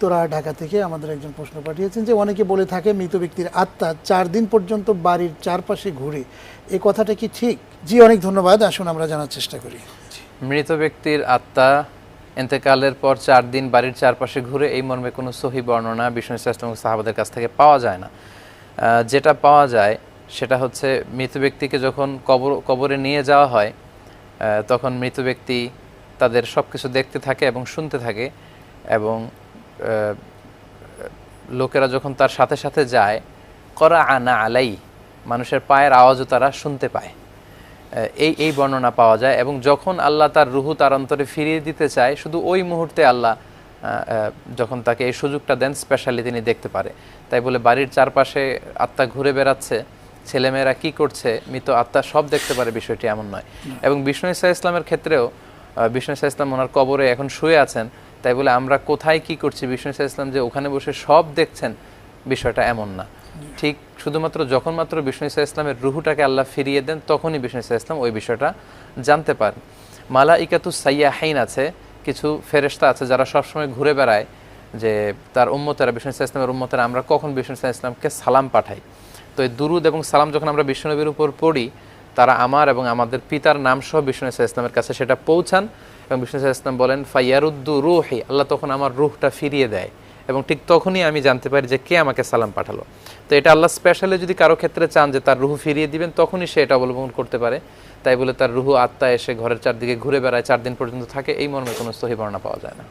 উত্তরা ঢাকা থেকে আমাদের একজন প্রশ্ন পাঠিয়েছেন যে অনেকে বলে থাকে মৃত ব্যক্তির আত্মা 4 দিন পর্যন্ত বাড়ির চারপাশে ঘুরে, এই কথাটা কি ঠিক? জি, অনেক ধন্যবাদ, আসুন আমরা জানার চেষ্টা করি। মৃত ব্যক্তির আত্মা ইন্তেকালের পর 4 দিন বাড়ির চারপাশে ঘুরে, এই মর্মে কোনো সহি বর্ণনা বিষ্ণু ইসলাম এবং সাহাবাদের কাছ থেকে পাওয়া যায় না। যেটা পাওয়া যায় সেটা হচ্ছে মৃত ব্যক্তিকে যখন কবরে নিয়ে যাওয়া হয় তখন মৃত ব্যক্তি তাদের সব কিছু দেখতে থাকে এবং শুনতে থাকে, এবং লোকেরা যখন তার সাথে সাথে যায় করা আনা আলাই, মানুষের পায়ের আওয়াজও তারা শুনতে পায়। এই বর্ণনা পাওয়া যায়। এবং যখন আল্লাহ তার রুহু তার অন্তরে ফিরিয়ে দিতে চায়, শুধু ওই মুহূর্তে আল্লাহ যখন তাকে এই সুযোগটা দেন, স্পেশালি তিনি দেখতে পারে। তাই বলে বাড়ির চারপাশে আত্মা ঘুরে বেড়াচ্ছে, ছেলেমেয়েরা কি করছে, মৃত আত্মা সব দেখতে পারে, বিষয়টি এমন নয়। এবং বিষ্ণু ঈসা ইসলামের ক্ষেত্রেও বিষ্ণু ঈসা ইসলাম ওনার কবরে এখন শুয়ে আছেন, তাই বলে আমরা কোথায় কি করছি বিষ্ণু ঈসা ইসলাম যে ওখানে বসে সব দেখছেন, বিষয়টা এমন না। ঠিক শুধুমাত্র যখন মাত্র বিষ্ণু ঈসা ইসলামের রুহুটাকে আল্লাহ ফিরিয়ে দেন, তখনই বিষ্ণু ঈসা ইসলাম ওই বিষয়টা জানতে পারেন। মালাইকাতুস সাইয়াহিন আছে, কিছু ফেরেশতা আছে যারা সবসময় ঘুরে বেড়ায়, যে তার উম্মতেরা, বিষ্ণু ঈসা ইসলামের উম্মতেরা আমরা কখন বিষ্ণু ঈসা ইসলামকে সালাম পাঠাই। তো এই দুরুদ এবং সালাম যখন আমরা বিষ্ণু নবীর উপর পড়ি, তারা আমার এবং আমাদের পিতার নাম সহ বিষ্ণু ঈসা ইসলামের কাছে সেটা পৌঁছান, এবং বিষ্ণু ঈসা ইসলাম বলেন ফাইয়ারুদ্দু রুহি, আল্লাহ তখন আমার রুহটা ফিরিয়ে দেয়, এবং ঠিক তখনই আমি জানতে পারি যে কে আমাকে সালাম পাঠালো। তো এটা আল্লাহ স্পেশালি যদি কারো ক্ষেত্রে চান যে তার রুহু ফিরিয়ে দিবেন, তখনই সে এটা অবলম্বন করতে পারে। তাই বলে তার রুহু আত্মা এসে ঘরের চারদিকে ঘুরে বেড়ায়, 4 দিন পর্যন্ত থাকে, এই মর্মে কোনো সহি বর্ণনা পাওয়া যায় না।